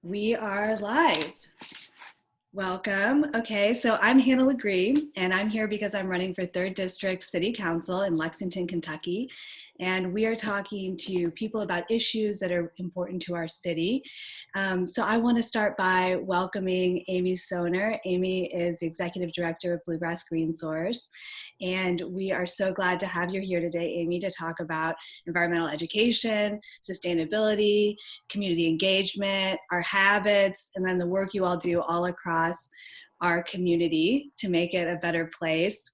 We are live. Welcome. Okay, so I'm Hannah LeGree, and I'm here because I'm running for 3rd District City Council in Lexington, Kentucky. And we are talking to people about issues that are important to our city. So I want to start by welcoming Amy Sohner. Amy is the Executive Director of Bluegrass Greensource. And we are so glad to have you here today, Amy, to talk about environmental education, sustainability, community engagement, our habits, and then the work you all do all across our community to make it a better place.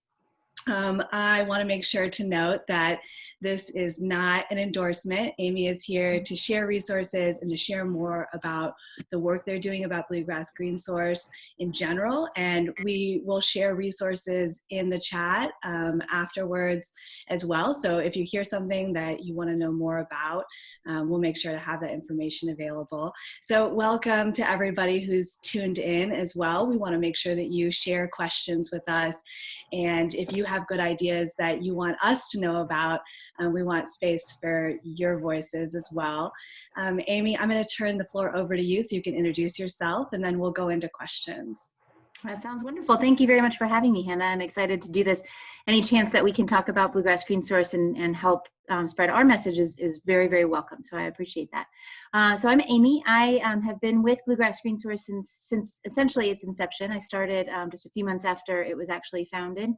I want to make sure to note that this is not an endorsement. Amy is here to share resources and to share more about the work they're doing about Bluegrass Greensource in general. And we will share resources in the chat afterwards as well. So if you hear something that you want to know more about, we'll make sure to have that information available. So welcome to everybody who's tuned in as well. We want to make sure that you share questions with us. And if you have good ideas that you want us to know about, we want space for your voices as well. Amy, I'm going to turn the floor over to you so you can introduce yourself, and then we'll go into questions. That sounds wonderful. Thank you very much for having me, Hannah. I'm excited to do this. Any chance that we can talk about Bluegrass Greensource and help spread our message is very, very welcome. So I appreciate that. So I'm Amy. I have been with Bluegrass Greensource since essentially its inception. I started just a few months after it was actually founded.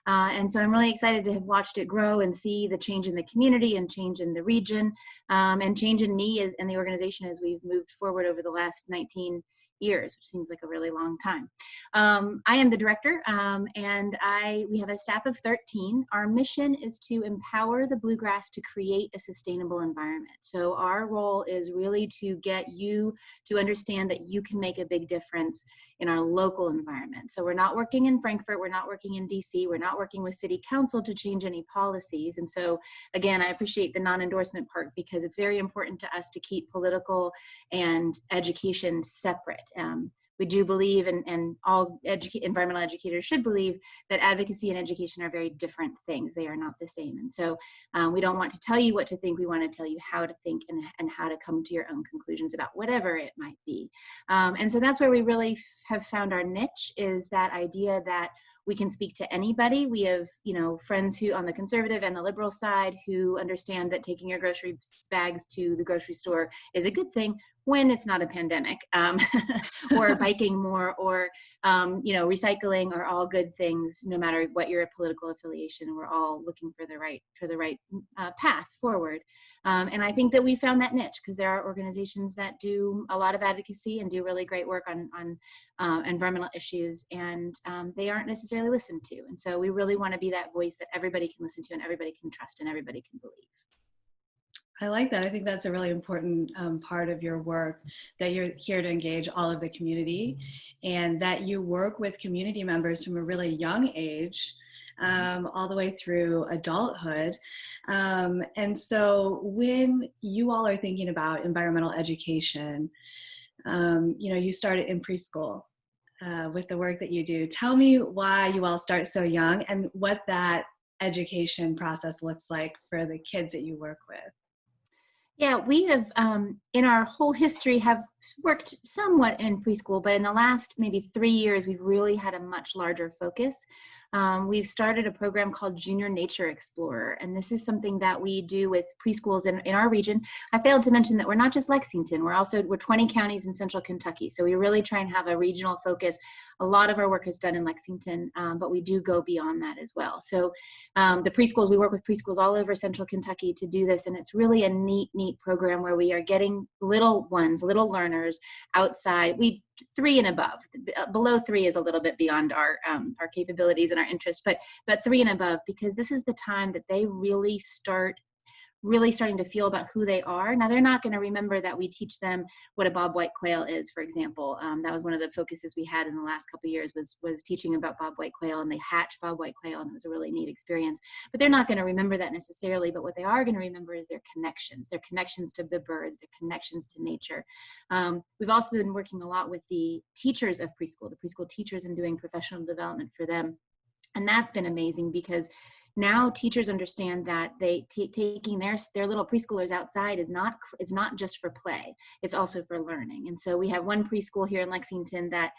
And so I'm really excited to have watched it grow and see the change in the community and change in the region and change in me and the organization as we've moved forward over the last 19 years, which seems like a really long time. I am the director, and we have a staff of 13. Our mission is to empower the bluegrass to create a sustainable environment. So our role is really to get you to understand that you can make a big difference in our local environment. So we're not working in Frankfurt, we're not working in DC, we're not working with city council to change any policies. And so again, I appreciate the non-endorsement part because it's very important to us to keep political and education separate. We do believe, and all environmental educators should believe, that advocacy and education are very different things. They are not the same. And so we don't want to tell you what to think. We want to tell you how to think and how to come to your own conclusions about whatever it might be. And so that's where we really have found our niche, is that idea that we can speak to anybody. We have, friends who on the conservative and the liberal side who understand that taking your grocery bags to the grocery store is a good thing when it's not a pandemic, or biking more, or recycling are all good things, no matter what your political affiliation. We're all looking for the right path forward. And I think that we found that niche because there are organizations that do a lot of advocacy and do really great work on environmental issues, and they aren't necessarily listened to. And so we really want to be that voice that everybody can listen to and everybody can trust and everybody can believe. I like that. I think that's a really important part of your work, that you're here to engage all of the community and that you work with community members from a really young age all the way through adulthood. And so when you all are thinking about environmental education, you started in preschool with the work that you do. Tell me why you all start so young and what that education process looks like for the kids that you work with. Yeah, we have, in our whole history, have worked somewhat in preschool, but in the last maybe 3 years, we've really had a much larger focus. We've started a program called Junior Nature Explorer, and this is something that we do with preschools in our region. I failed to mention that we're not just Lexington, we're 20 counties in central Kentucky, so we really try and have a regional focus. A lot of our work is done in Lexington, but we do go beyond that as well. So the preschools, we work with preschools all over central Kentucky to do this, and it's really a neat program where we are getting little ones, little learners outside. 3 and above. Below 3 is a little bit beyond our capabilities and our interests, but 3 and above, because this is the time that they really starting to feel about who they are. Now, they're not going to remember that we teach them what a bobwhite quail is, for example. That was one of the focuses we had in the last couple of years was teaching about bobwhite quail, and they hatched bobwhite quail, and it was a really neat experience. But they're not going to remember that necessarily, but what they are going to remember is their connections to the birds, their connections to nature. We've also been working a lot with the teachers of preschool, the preschool teachers, and doing professional development for them. And that's been amazing because now teachers understand that taking their little preschoolers outside it's not just for play, it's also for learning. And so we have one preschool here in Lexington that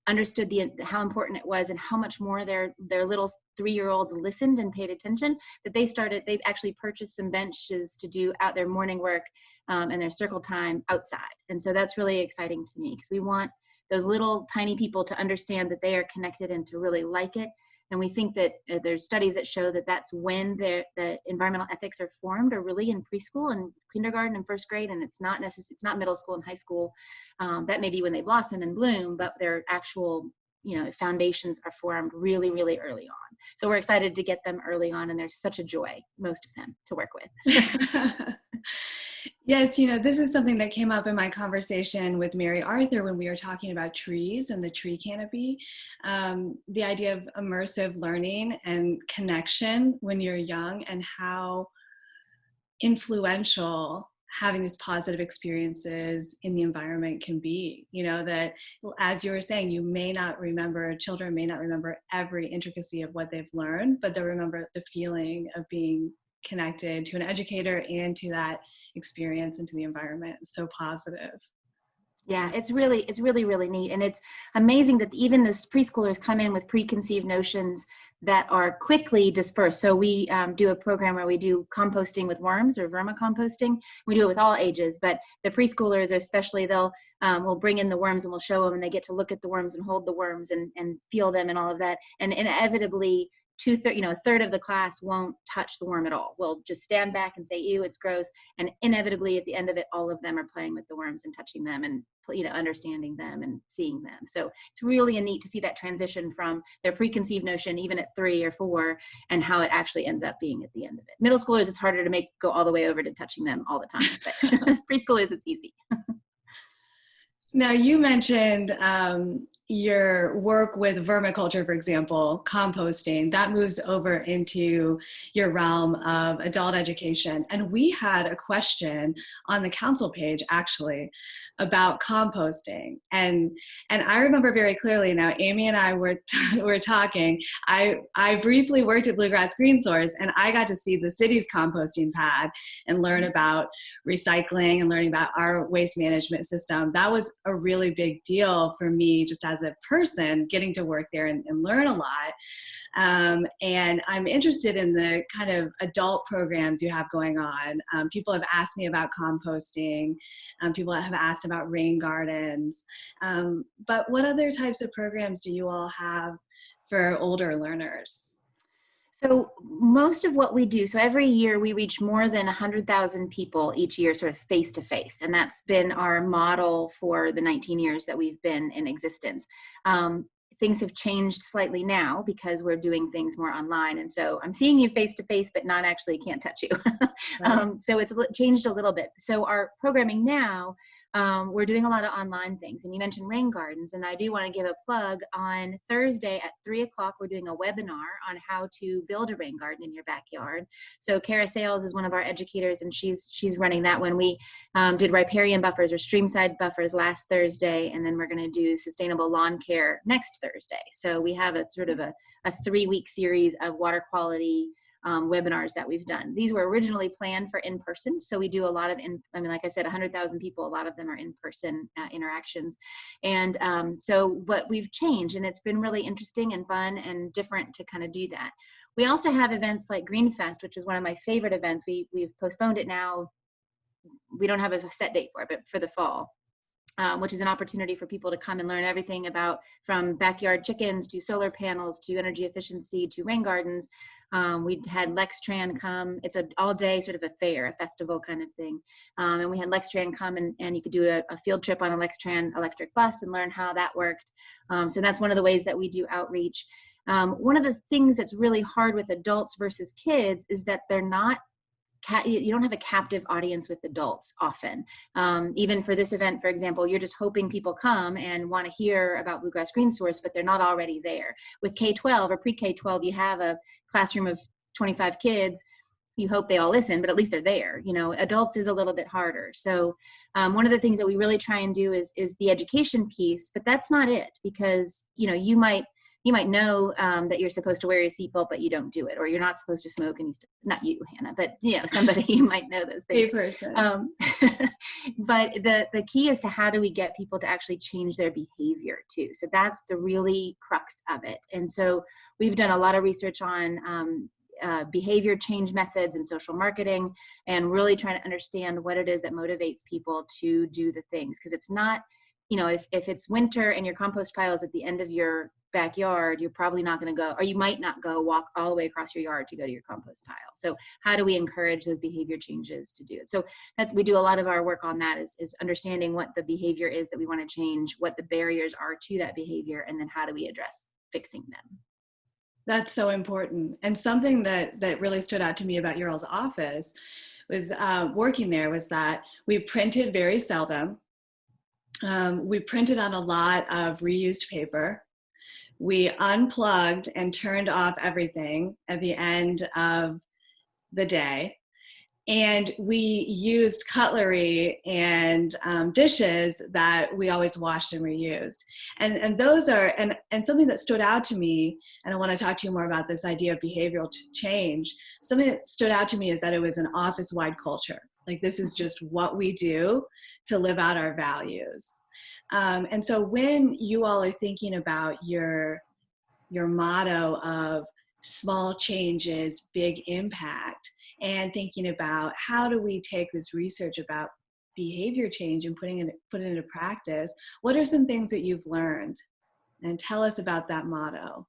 understood how important it was and how much more their little 3-year-olds listened and paid attention, that they've actually purchased some benches to do out their morning work and their circle time outside. And so that's really exciting to me, because we want those little tiny people to understand that they are connected and to really like it. And we think that there's studies that show that that's when the environmental ethics are formed, or really in preschool and kindergarten and first grade, and it's not middle school and high school. That may be when they blossom and bloom, but their actual foundations are formed really, really early on. So we're excited to get them early on, and they're such a joy, most of them, to work with. Yes, this is something that came up in my conversation with Mary Arthur when we were talking about trees and the tree canopy. The idea of immersive learning and connection when you're young, and how influential having these positive experiences in the environment can be. That, as you were saying, children may not remember every intricacy of what they've learned, but they'll remember the feeling of being connected to an educator and to that experience and to the environment. It's so positive. Yeah, it's really, really neat. And it's amazing that even the preschoolers come in with preconceived notions that are quickly dispersed. So we do a program where we do composting with worms, or vermicomposting. We do it with all ages, but the preschoolers especially, we'll bring in the worms and we'll show them, and they get to look at the worms and hold the worms and feel them and all of that. And inevitably, a third of the class won't touch the worm at all. We'll just stand back and say, ew, it's gross. And inevitably at the end of it, all of them are playing with the worms and touching them and understanding them and seeing them. So it's really neat to see that transition from their preconceived notion, even at 3 or 4, and how it actually ends up being at the end of it. Middle schoolers, it's harder to go all the way over to touching them all the time, but preschoolers, it's easy. Now, you mentioned your work with vermiculture, for example, composting. That moves over into your realm of adult education. And we had a question on the council page, actually, about composting. And I remember very clearly now, Amy and I were talking. I briefly worked at Bluegrass Greensource, and I got to see the city's composting pad and learn about recycling and learning about our waste management system. That was a really big deal for me, just as a person, getting to work there and learn a lot. And I'm interested in the kind of adult programs you have going on. People have asked me about composting. People have asked about rain gardens. But what other types of programs do you all have for older learners? So most of what we do, so every year we reach more than 100,000 people each year, sort of face to face. And that's been our model for the 19 years that we've been in existence. Things have changed slightly now because we're doing things more online. And so I'm seeing you face to face, but not actually can't touch you. Right. So it's changed a little bit. So our programming now, we're doing a lot of online things. And you mentioned rain gardens, and I do want to give a plug. On Thursday at 3:00, we're doing a webinar on how to build a rain garden in your backyard. So Kara Sales is one of our educators, and she's running that one. We did riparian buffers or streamside buffers last Thursday, and then we're going to do sustainable lawn care next Thursday. So we have a sort of a 3-week series of water quality webinars that we've done. These were originally planned for in-person. So we do a lot of, like I said, 100,000 people, a lot of them are in-person interactions. And but we've changed, and it's been really interesting and fun and different to kind of do that. We also have events like Green Fest, which is one of my favorite events. We've postponed it now. We don't have a set date for it, but for the fall. Which is an opportunity for people to come and learn everything about, from backyard chickens to solar panels to energy efficiency to rain gardens. We had Lextran come. It's an all-day sort of a fair, a festival kind of thing. And we had Lextran come, and you could do a field trip on a Lextran electric bus and learn how that worked. So that's one of the ways that we do outreach. One of the things that's really hard with adults versus kids is that they're not, you don't have a captive audience with adults often. Even for this event, for example, you're just hoping people come and want to hear about Bluegrass Greensource, but they're not already there. With K-12 or pre-K-12, you have a classroom of 25 kids. You hope they all listen, but at least they're there. Adults is a little bit harder. So one of the things that we really try and do is the education piece, but that's not it, because you might you might know that you're supposed to wear your seatbelt, but you don't do it, or you're not supposed to smoke, and not you, Hannah, but somebody you might know those things. A person. But the key is to how do we get people to actually change their behavior too. So that's the really crux of it. And so we've done a lot of research on behavior change methods and social marketing, and really trying to understand what it is that motivates people to do the things. Because it's not, if it's winter and your compost pile is at the end of your backyard, you're probably not going to go, or you might not go walk all the way across your yard to go to your compost pile. So how do we encourage those behavior changes to do it? So we do a lot of our work on that, is understanding what the behavior is that we want to change, what the barriers are to that behavior, and then how do we address fixing them. That's so important. And something that really stood out to me about your all's office was working there was that we printed very seldom. We printed on a lot of reused paper. We unplugged and turned off everything at the end of the day. And we used cutlery and dishes that we always washed and reused. And those are, and something that stood out to me, and I want to talk to you more about this idea of behavioral change, something that stood out to me is that it was an office-wide culture. Like, this is just what we do to live out our values. And so when you all are thinking about your motto of small changes, big impact, and thinking about how do we take this research about behavior change and put it into practice, what are some things that you've learned? And tell us about that motto.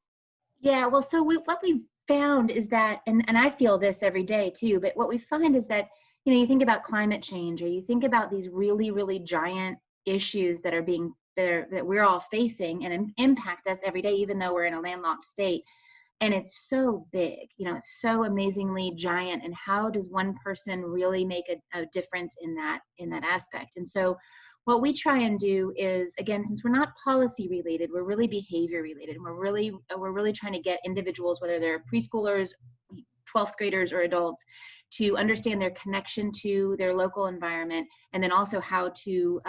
Yeah, well, so what we've found is that, and I feel this every day too, but what we find is that, you think about climate change, or you think about these really, really giant issues that we're all facing and impact us every day, even though we're in a landlocked state. And it's so big, it's so amazingly giant. And how does one person really make a difference in that aspect? And so what we try and do is, again, since we're not policy related, we're really behavior related. And we're really trying to get individuals, whether they're preschoolers, 12th graders, or adults, to understand their connection to their local environment, and then also how to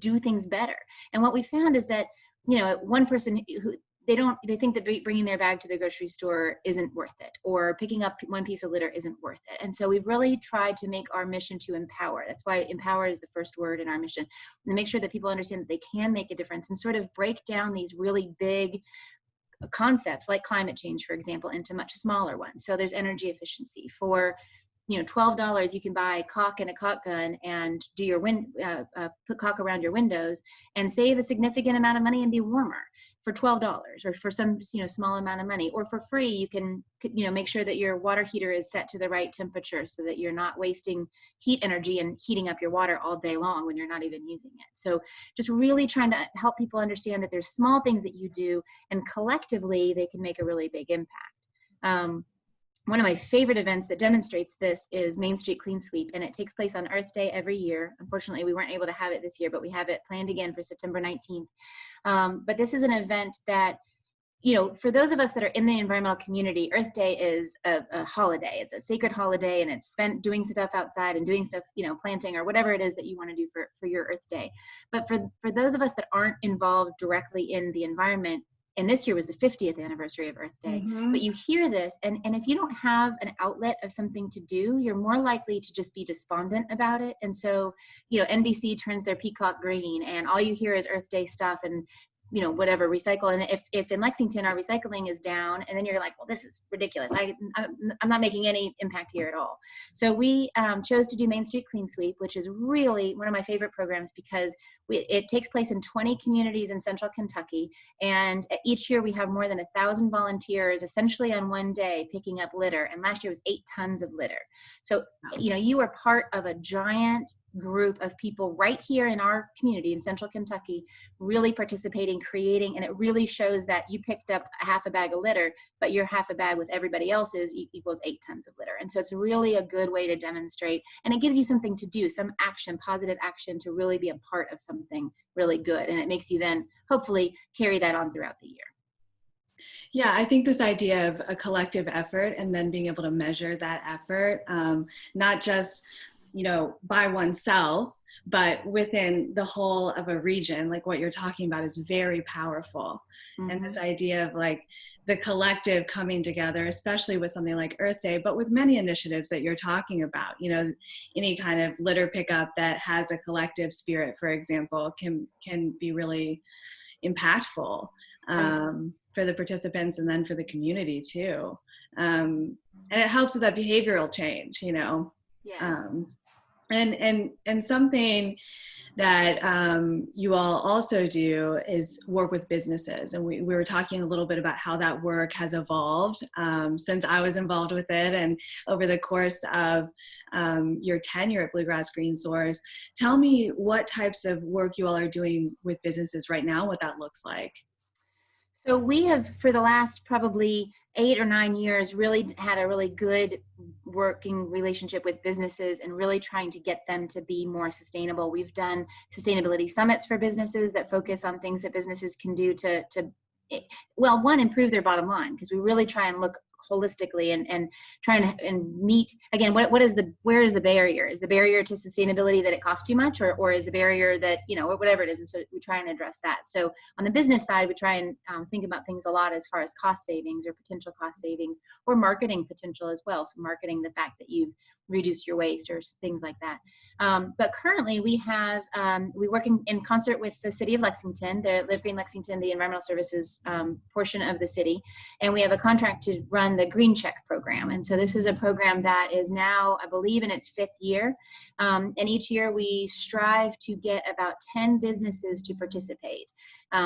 do things better. And what we found is that, one person who they think that bringing their bag to the grocery store isn't worth it, or picking up one piece of litter isn't worth it. And so we've really tried to make our mission to empower. That's why empower is the first word in our mission, and make sure that people understand that they can make a difference, and sort of break down these really big concepts like climate change, for example, into much smaller ones. So there's energy efficiency. For $12, you can buy caulk and a caulk gun and do your put caulk around your windows and save a significant amount of money and be warmer for $12, or for some small amount of money. Or for free, you can make sure that your water heater is set to the right temperature, so that you're not wasting heat energy and heating up your water all day long when you're not even using it. So just really trying to help people understand that there's small things that you do, and collectively they can make a really big impact. One of my favorite events that demonstrates this is Main Street Clean Sweep, and it takes place on Earth Day every year. Unfortunately, we weren't able to have it this year, but we have it planned again for September 19th. But this is an event that, for those of us that are in the environmental community, Earth Day is a holiday. It's a sacred holiday, and it's spent doing stuff outside and doing stuff, planting or whatever it is that you want to do for your Earth Day. But for those of us that aren't involved directly in the environment, and this year was the 50th anniversary of Earth Day, but you hear this, and if you don't have an outlet of something to do, you're more likely to just be despondent about it. And so, NBC turns their peacock green, and all you hear is Earth Day stuff, and whatever, recycle. And if in Lexington our recycling is down, and then you're like, well, this is ridiculous. I'm not making any impact here at all. So we chose to do Main Street Clean Sweep, which is really one of my favorite programs, because it takes place in 20 communities in central Kentucky. And each year we have more than 1,000 volunteers essentially on one day picking up litter. And last year was 8 tons of litter. So, you are part of a giant group of people right here in our community in central Kentucky, really participating, creating, and it really shows that you picked up a half a bag of litter, but your half a bag with everybody else's equals 8 tons of litter. And so it's really a good way to demonstrate, and it gives you something to do, some action, positive action, to really be a part of something really good. And it makes you then hopefully carry that on throughout the year. Yeah, I think this idea of a collective effort, and then being able to measure that effort, not just by oneself, but within the whole of a region, like what you're talking about is very powerful. And this idea of like the collective coming together, especially with something like Earth Day, but with many initiatives that you're talking about, you know, any kind of litter pickup that has a collective spirit, for example, can be really impactful for the participants and then for the community too. And it helps with that behavioral change, you know. Yeah. And something that you all also do is work with businesses. And we were talking a little bit about how that work has evolved since I was involved with it and over the course of your tenure at Bluegrass Greensource. Tell me what types of work you all are doing with businesses right now, what that looks like. So we have, for the last probably 8 or 9 years, really had a really good working relationship with businesses and really trying to get them to be more sustainable. We've done sustainability summits for businesses that focus on things that businesses can do to well, one, improve their bottom line, because we really try and look holistically and trying to and meet again where is the barrier? Is the barrier to sustainability that it costs too much, or is the barrier that, you know, whatever it is? And so we try and address that. So on the business side, we try and think about things a lot as far as cost savings or potential cost savings, or marketing potential as well. So marketing the fact that you've reduced your waste or things like that. But currently we have, we work in concert with the city of Lexington, the Live Green Lexington, the environmental services portion of the city. And we have a contract to run the Green Check program. And so this is a program that is now, I believe, in its 5th year. And each year we strive to get about 10 businesses to participate.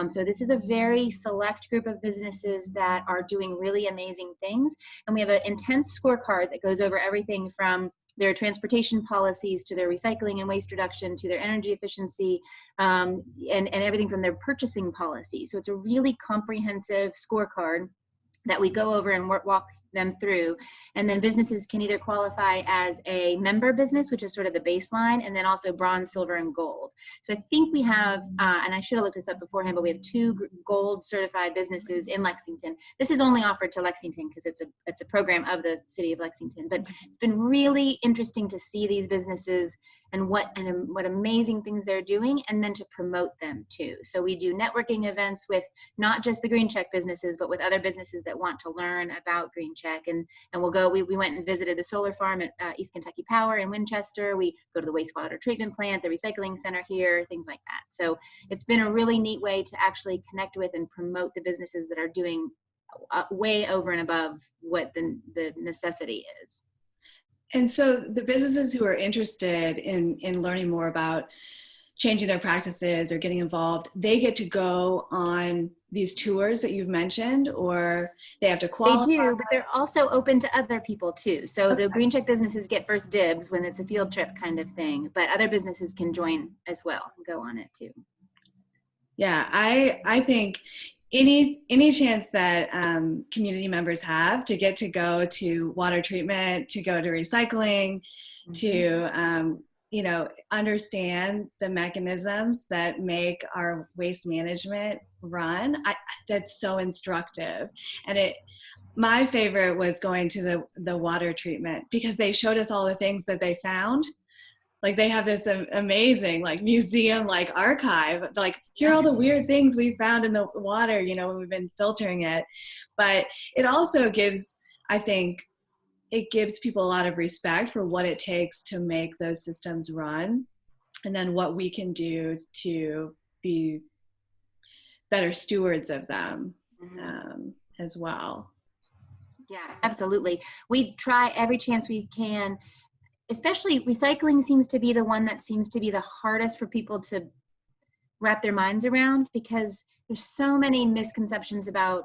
So this is a very select group of businesses that are doing really amazing things. And we have an intense scorecard that goes over everything from their transportation policies to their recycling and waste reduction to their energy efficiency, and everything from their purchasing policy. So it's a really comprehensive scorecard that we go over and walk them through. And then businesses can either qualify as a member business, which is sort of the baseline, and then also bronze, silver, and gold. So I think we have, and I should have looked this up beforehand, but we have 2 gold certified businesses in Lexington. This is only offered to Lexington because it's a program of the city of Lexington. But it's been really interesting to see these businesses and what amazing things they're doing, and then to promote them too. So we do networking events with not just the Green Check businesses, but with other businesses that want to learn about Green Check. And we'll go, we went and visited the solar farm at East Kentucky Power in Winchester. We go to the wastewater treatment plant, the recycling center here, things like that. So it's been a really neat way to actually connect with and promote the businesses that are doing way over and above what the necessity is. And so the businesses who are interested in learning more about changing their practices or getting involved, they get to go on these tours that you've mentioned, or they have to qualify? They do, but they're also open to other people too. So okay. The Green Check businesses get first dibs when it's a field trip kind of thing, but other businesses can join as well and go on it too. Yeah, I think any chance that community members have to get to go to water treatment, to go to recycling, to understand the mechanisms that make our waste management run, that's so instructive. And my favorite was going to the water treatment, because they showed us all the things that they found. Like they have this amazing like museum like archive, like here are all the weird things we found in the water, when we've been filtering it. But it also gives, I think, it gives people a lot of respect for what it takes to make those systems run, and then what we can do to be better stewards of them as well. Yeah, absolutely. We try every chance we can. Especially recycling seems to be the one that seems to be the hardest for people to wrap their minds around, because there's so many misconceptions about,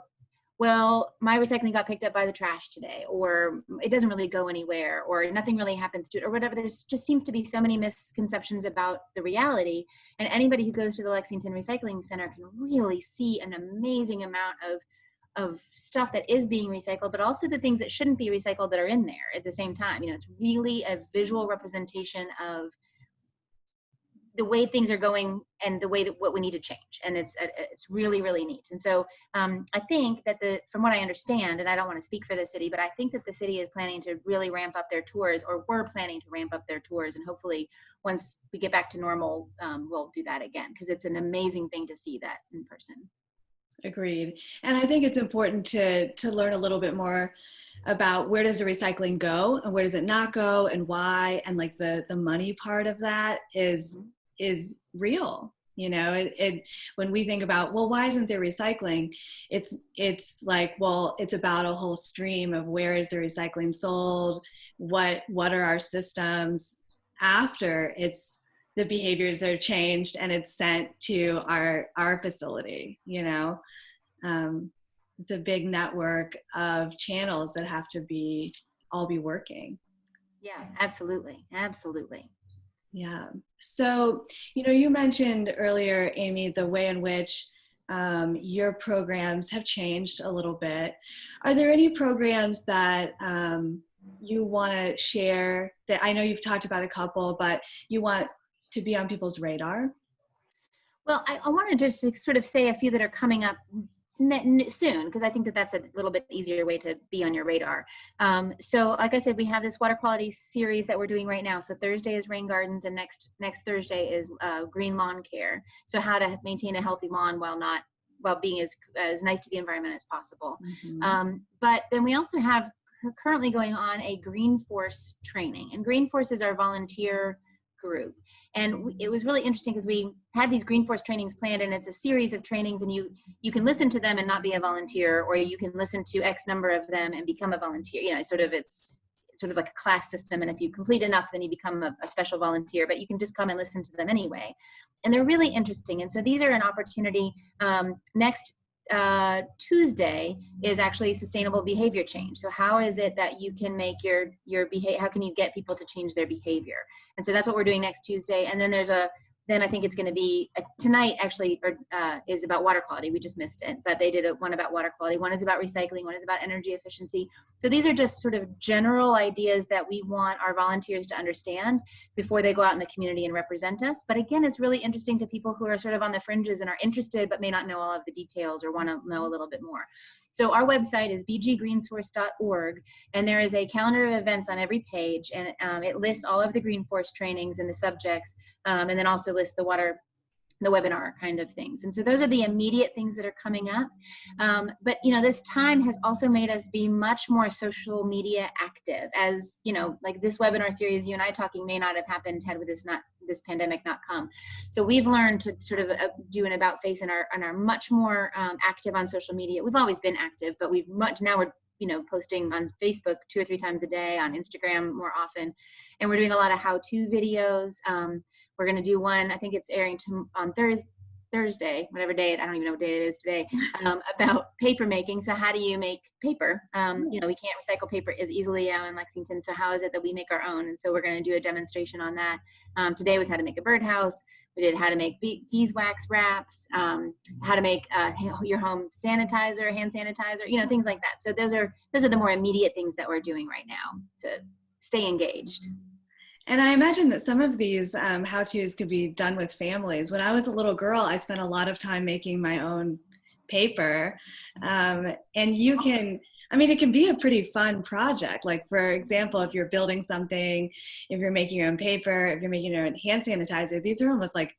well, my recycling got picked up by the trash today, or it doesn't really go anywhere, or nothing really happens to it, or whatever. There's just seems to be so many misconceptions about the reality. And anybody who goes to the Lexington Recycling Center can really see an amazing amount of stuff that is being recycled, but also the things that shouldn't be recycled that are in there at the same time. It's really a visual representation of the way things are going and the way that what we need to change. And it's really, really neat. And so I think that from what I understand, and I don't want to speak for the city, but I think that the city is planning to really ramp up their tours, or we're planning to ramp up their tours. And hopefully once we get back to normal, we'll do that again, because it's an amazing thing to see that in person. Agreed. And I think it's important to learn a little bit more about where does the recycling go and where does it not go and why, and like the money part of that is real. You know, it when we think about, well, why isn't there recycling? It's like, well, it's about a whole stream of where is the recycling sold, what are our systems after the behaviors are changed and it's sent to our facility, you know. It's a big network of channels that have to all be working. Yeah, absolutely. Absolutely. Yeah. So, you know, you mentioned earlier, Amy, the way in which your programs have changed a little bit. Are there any programs that you want to share that I know you've talked about a couple, but you want to be on people's radar? Well, I want to just sort of say a few that are coming up soon, because I think that that's a little bit easier way to be on your radar. So like I said, we have this water quality series that we're doing right now. So Thursday is rain gardens, and next Thursday is green lawn care. So how to maintain a healthy lawn while being as nice to the environment as possible. Mm-hmm. But then we also have currently going on a Greenforce training, and Greenforce is our volunteer group. And it was really interesting because we had these Greenforce trainings planned, and it's a series of trainings, and you can listen to them and not be a volunteer, or you can listen to X number of them and become a volunteer. You know, it's sort of like a class system, and if you complete enough, then you become a special volunteer, but you can just come and listen to them anyway. And they're really interesting. And so these are an opportunity. Next Tuesday is actually sustainable behavior change. So how is it that you can make your behavior, how can you get people to change their behavior? And so that's what we're doing next Tuesday. And then then I think it's going to be tonight actually, is about water quality. We just missed it, but they did one about water quality. One is about recycling. One is about energy efficiency. So these are just sort of general ideas that we want our volunteers to understand before they go out in the community and represent us. But again, it's really interesting to people who are sort of on the fringes and are interested, but may not know all of the details or want to know a little bit more. So our website is bggreensource.org, and there is a calendar of events on every page, and it lists all of the Greenforce trainings and the subjects, and then also lists the webinar kind of things. And so those are the immediate things that are coming up. But, you know, this time has also made us be much more social media active. As, you know, like this webinar series, you and I talking may not have happened had this pandemic not come. So we've learned to sort of do an about face and are much more active on social media. We've always been active, but now we're, you know, posting on Facebook 2 or 3 times a day, on Instagram more often. And we're doing a lot of how-to videos. We're going to do one, I think it's airing on Thursday, whatever day, I don't even know what day it is today, about paper making. So how do you make paper? You know, we can't recycle paper as easily now in Lexington. So how is it that we make our own? And so we're going to do a demonstration on that. Today was how to make a birdhouse. We did how to make beeswax wraps, how to make your home hand sanitizer, you know, things like that. So those are the more immediate things that we're doing right now to stay engaged. And I imagine that some of these how-tos could be done with families. When I was a little girl, I spent a lot of time making my own paper. And it can be a pretty fun project. Like, for example, if you're building something, if you're making your own paper, if you're making your own hand sanitizer, these are almost like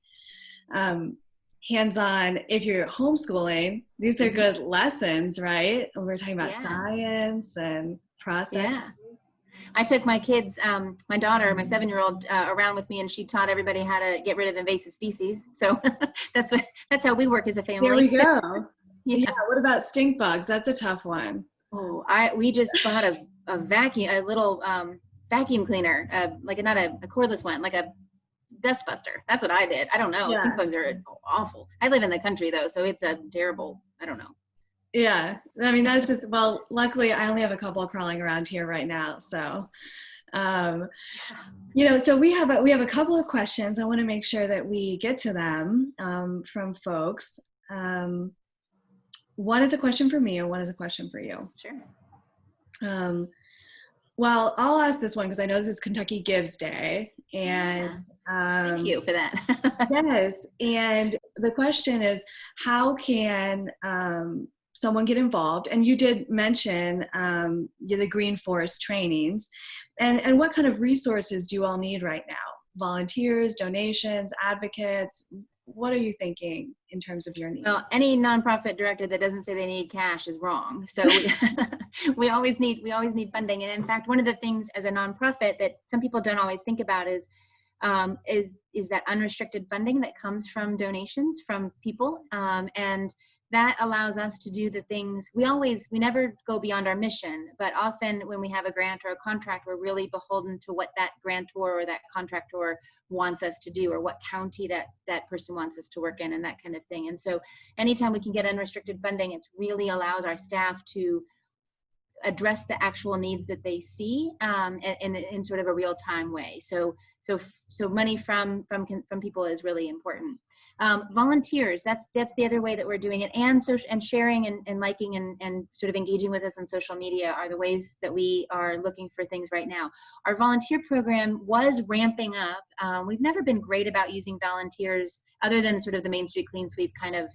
hands-on. If you're homeschooling, these are good lessons, right? We're talking about science and process. Yeah. I took my kids, my daughter, my 7-year-old, around with me, and she taught everybody how to get rid of invasive species. So that's how we work as a family. There we go. Yeah. What about stink bugs? That's a tough one. Oh, we just bought a little vacuum cleaner, like not a cordless one, like a dust buster. That's what I did. I don't know. Yeah. Stink bugs are awful. I live in the country though, so it's a terrible. I don't know. Yeah, I mean, that's just, well, luckily I only have a couple crawling around here right now. So, you know, so we have a couple of questions. I want to make sure that we get to them from folks. One is a question for me and one is a question for you. Sure. Well, I'll ask this one because I know this is Kentucky Gives Day, And thank you for that. yes, and the question is, how can someone get involved? And you did mention the Green Forest trainings, and what kind of resources do you all need right now? Volunteers, donations, advocates? What are you thinking in terms of your needs? Well, any nonprofit director that doesn't say they need cash is wrong. So we always need funding. And in fact, one of the things as a nonprofit that some people don't always think about is that unrestricted funding that comes from donations from people, and that allows us to do the things we never go beyond our mission, but often when we have a grant or a contract, we're really beholden to what that grantor or that contractor wants us to do, or what county that person wants us to work in, and that kind of thing. And so anytime we can get unrestricted funding, it really allows our staff to address the actual needs that they see in sort of a real-time way. So money from people is really important. Volunteers, that's the other way that we're doing it, and sharing and liking and sort of engaging with us on social media are the ways that we are looking for things right now. Our volunteer program was ramping up. We've never been great about using volunteers other than sort of the Main Street Clean Sweep kind of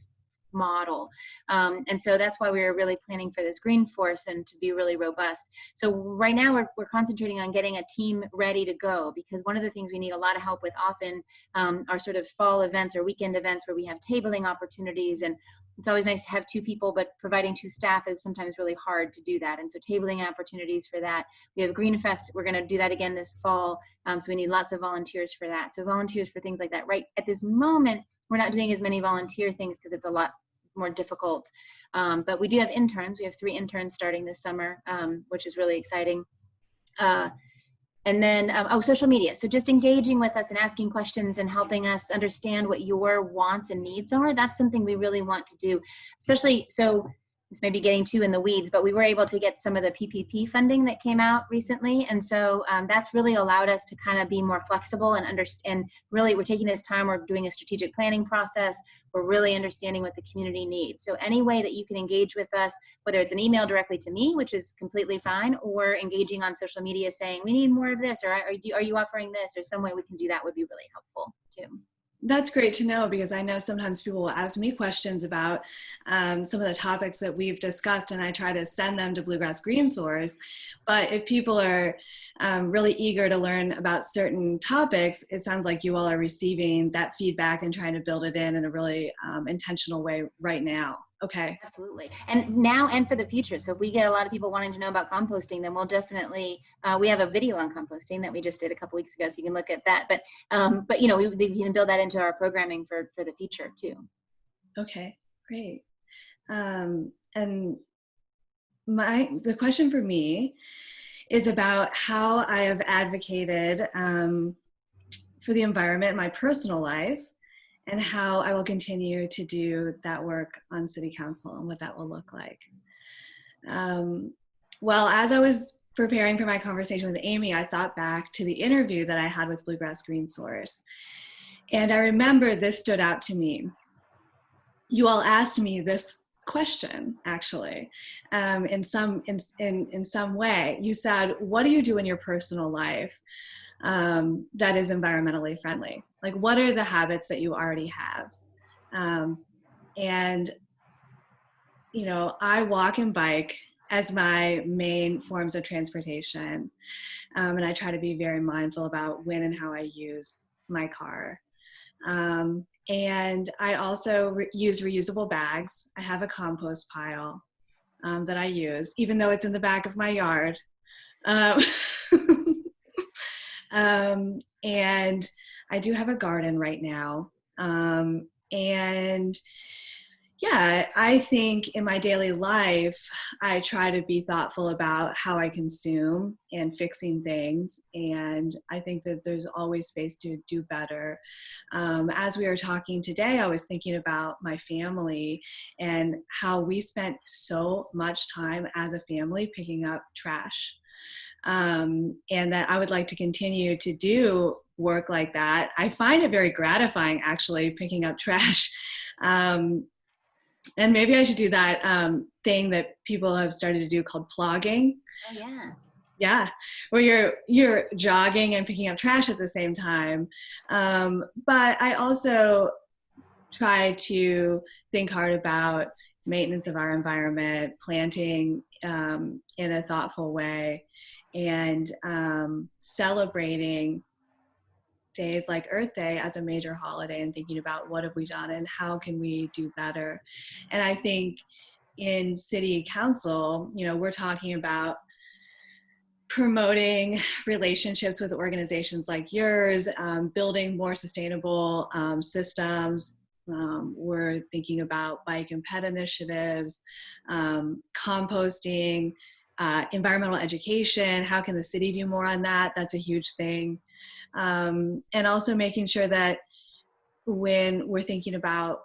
model. And so that's why we were really planning for this Green Force and to be really robust. So right now we're concentrating on getting a team ready to go, because one of the things we need a lot of help with often are sort of fall events or weekend events where we have tabling opportunities, and it's always nice to have two people, but providing two staff is sometimes really hard to do that. And so tabling opportunities for that. We have Green Fest. We're going to do that again this fall. So we need lots of volunteers for that. So volunteers for things like that. Right at this moment, we're not doing as many volunteer things because it's a lot more difficult. But we do have interns. We have 3 interns starting this summer, which is really exciting. And then, social media. So just engaging with us and asking questions and helping us understand what your wants and needs are. That's something we really want to do, especially, so this may be getting too in the weeds, but we were able to get some of the PPP funding that came out recently. And so that's really allowed us to kind of be more flexible and understand, really we're taking this time, we're doing a strategic planning process, we're really understanding what the community needs. So any way that you can engage with us, whether it's an email directly to me, which is completely fine, or engaging on social media saying, we need more of this, or are you offering this, or some way we can do that would be really helpful too. That's great to know, because I know sometimes people will ask me questions about some of the topics that we've discussed, and I try to send them to Bluegrass Greensource. But if people are really eager to learn about certain topics, it sounds like you all are receiving that feedback and trying to build it in a really intentional way right now. Okay. Absolutely. And now and for the future. So if we get a lot of people wanting to know about composting, then we'll definitely, we have a video on composting that we just did a couple weeks ago, so you can look at that. But you know, we can build that into our programming for the future too. Okay, great. And the question for me is about how I have advocated for the environment in my personal life, and how I will continue to do that work on City Council and what that will look like. Well, as I was preparing for my conversation with Amy, I thought back to the interview that I had with Bluegrass Greensource. And I remember this stood out to me. You all asked me this question, actually, in some way. You said, what do you do in your personal life that is environmentally friendly? Like, what are the habits that you already have? And, you know, I walk and bike as my main forms of transportation. And I try to be very mindful about when and how I use my car. And I also use reusable bags. I have a compost pile that I use, even though it's in the back of my yard. And I do have a garden right now. And yeah, I think in my daily life, I try to be thoughtful about how I consume and fixing things. And I think that there's always space to do better. As we were talking today, I was thinking about my family and how we spent so much time as a family picking up trash. And that I would like to continue to do work like that. I find it very gratifying, actually, picking up trash. And maybe I should do that thing that people have started to do called plogging. Oh, yeah. Yeah, where you're jogging and picking up trash at the same time. But I also try to think hard about maintenance of our environment, planting in a thoughtful way, and celebrating days like Earth Day as a major holiday and thinking about what have we done and how can we do better. And I think in city council, we're talking about promoting relationships with organizations like yours, building more sustainable systems. We're thinking about bike and pet initiatives, composting, environmental education. How can the city do more on that? That's a huge thing. And also making sure that when we're thinking about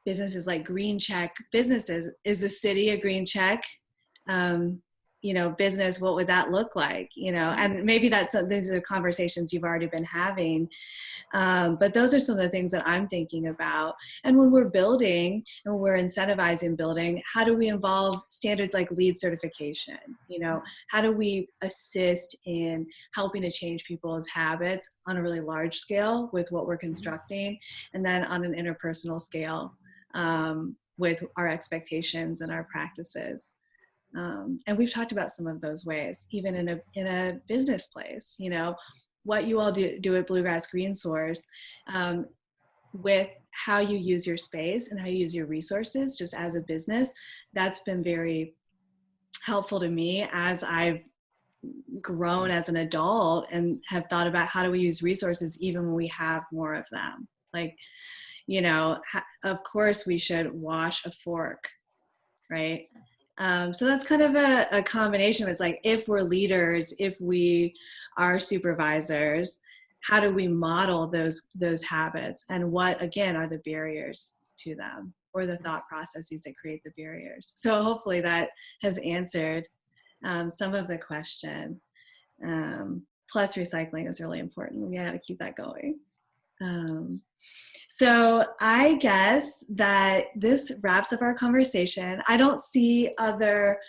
businesses like green check businesses, is the city a green check business? What would that look like? And maybe these are conversations you've already been having, but those are some of the things that I'm thinking about. And when we're building and we're incentivizing building, how do we involve standards like LEED certification? How do we assist in helping to change people's habits on a really large scale with what we're constructing, and then on an interpersonal scale with our expectations and our practices. And we've talked about some of those ways, even in a business place, what you all do at Bluegrass Greensource, with how you use your space and how you use your resources just as a business. That's been very helpful to me as I've grown as an adult and have thought about how do we use resources even when we have more of them. Like, of course we should wash a fork, right? So that's kind of a combination. It's like, if we're leaders, if we are supervisors, how do we model those habits, and what, again, are the barriers to them, or the thought processes that create the barriers? So hopefully that has answered some of the question. Plus recycling is really important. We got to keep that going. So I guess that this wraps up our conversation. I don't see other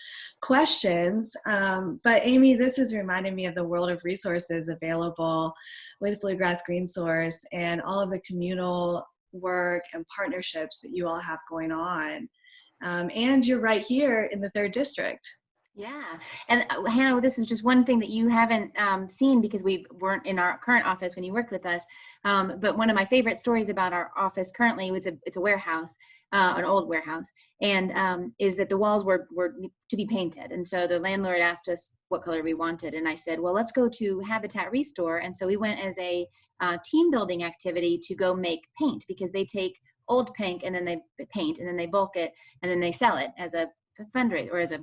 questions, but Amy, this has reminded me of the world of resources available with Bluegrass Greensource and all of the communal work and partnerships that you all have going on. And you're right here in the 3rd District. Yeah. And Hannah, this is just one thing that you haven't seen because we weren't in our current office when you worked with us. But one of my favorite stories about our office currently, it's a warehouse, an old warehouse, and is that the walls were to be painted. And so the landlord asked us what color we wanted. And I said, well, let's go to Habitat Restore. And so we went as a team building activity to go make paint, because they take old paint and then they paint and then they bulk it and then they sell it as a fundraiser or as a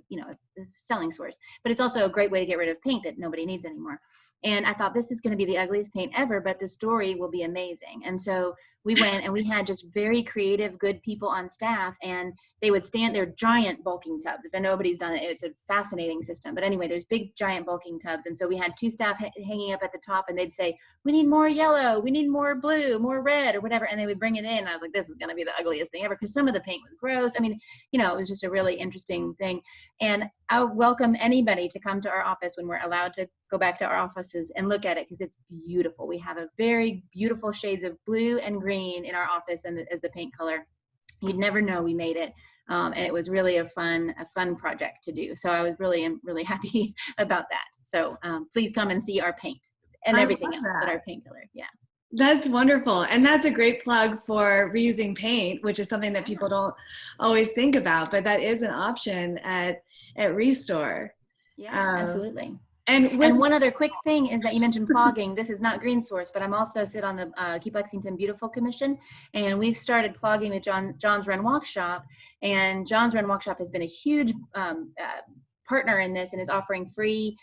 selling source. But it's also a great way to get rid of paint that nobody needs anymore. And I thought, this is going to be the ugliest paint ever, but the story will be amazing. And so we went and we had just very creative, good people on staff, and they would stand there, giant bulking tubs. If nobody's done it, it's a fascinating system. But anyway, there's big, giant bulking tubs. And so we had 2 staff hanging up at the top, and they'd say, we need more yellow, we need more blue, more red, or whatever. And they would bring it in. And I was like, this is going to be the ugliest thing ever, because some of the paint was gross. I mean, it was just a really interesting thing. And I welcome anybody to come to our office when we're allowed to go back to our offices and look at it, because it's beautiful. We have a very beautiful shades of blue and green in our office, and as the paint color. You'd never know we made it. And it was really a fun project to do. So I was really happy about that. So please come and see our paint and everything else, but our paint color. Yeah. That's wonderful. And that's a great plug for reusing paint, which is something that people don't always think about, but that is an option at Restore. Yeah, absolutely. And one other quick thing is that you mentioned plogging. This is not Greensource, but I'm also sit on the Keep Lexington Beautiful Commission, and we've started plogging with John's Run Walk Shop. And John's Run Walk Shop has been a huge partner in this, and is offering free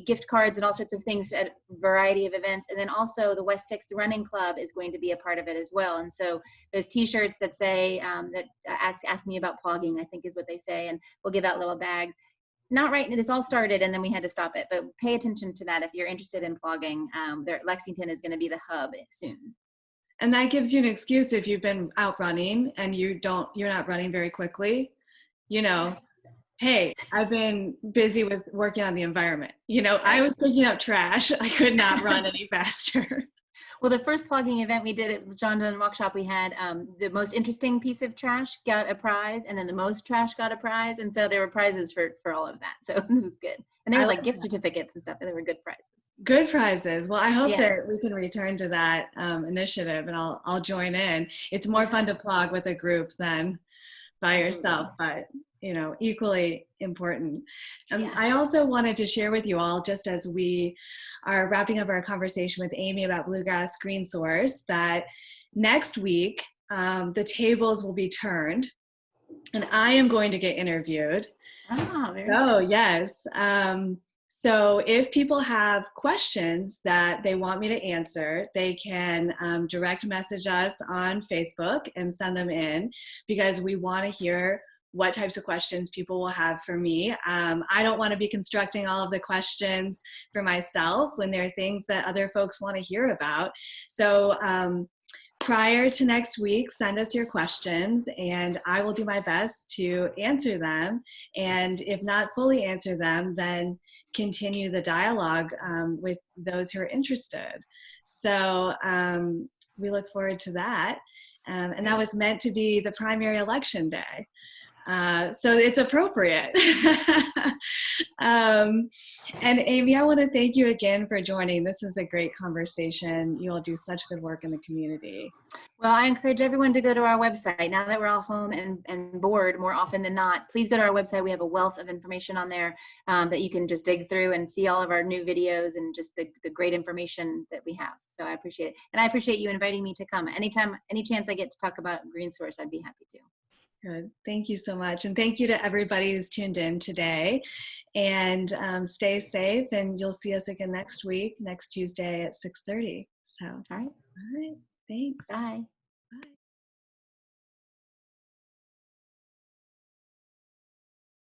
gift cards and all sorts of things at a variety of events. And then also the West 6th Running Club is going to be a part of it as well. And so there's t-shirts that say that ask me about plogging, I think is what they say, and we'll give out little bags. Not right, this all started and then we had to stop it, but pay attention to that if you're interested in plogging. Lexington is going to be the hub soon. And that gives you an excuse if you've been out running and you're not running very quickly, Hey, I've been busy with working on the environment. I Right. was picking up trash. I could not run any faster. Well, the first plugging event we did at John Donne Walk Shop, we had the most interesting piece of trash got a prize, and then the most trash got a prize. And so there were prizes for all of that. So it was good. And they I were love like gift that. certificates and stuff, and they were good prizes. Good prizes. Well, I hope Yeah. that we can return to that initiative, and I'll join in. It's more fun to plug with a group than by Absolutely. yourself, but equally important. Yeah. I also wanted to share with you all, just as we are wrapping up our conversation with Amy about Bluegrass Greensource, that next week the tables will be turned, and I am going to get interviewed. Ah, very So good. yes. So if people have questions that they want me to answer, they can direct message us on Facebook and send them in, because we want to hear what types of questions people will have for me. I don't want to be constructing all of the questions for myself when there are things that other folks want to hear about. So prior to next week, send us your questions and I will do my best to answer them. And if not fully answer them, then continue the dialogue with those who are interested. So we look forward to that. And that was meant to be the primary election day. So it's appropriate. And Amy, I want to thank you again for joining. This is a great conversation. You all do such good work in the community. Well, I encourage everyone to go to our website. Now that we're all home and bored more often than not, please go to our website. We have a wealth of information on there that you can just dig through and see all of our new videos and just the great information that we have. So I appreciate it. And I appreciate you inviting me to come. Anytime, any chance I get to talk about Greensource, I'd be happy to. Good. Thank you so much. And thank you to everybody who's tuned in today. And stay safe. And you'll see us again next week, next Tuesday at 6:30. So, All right. all right. Thanks. Bye. Bye.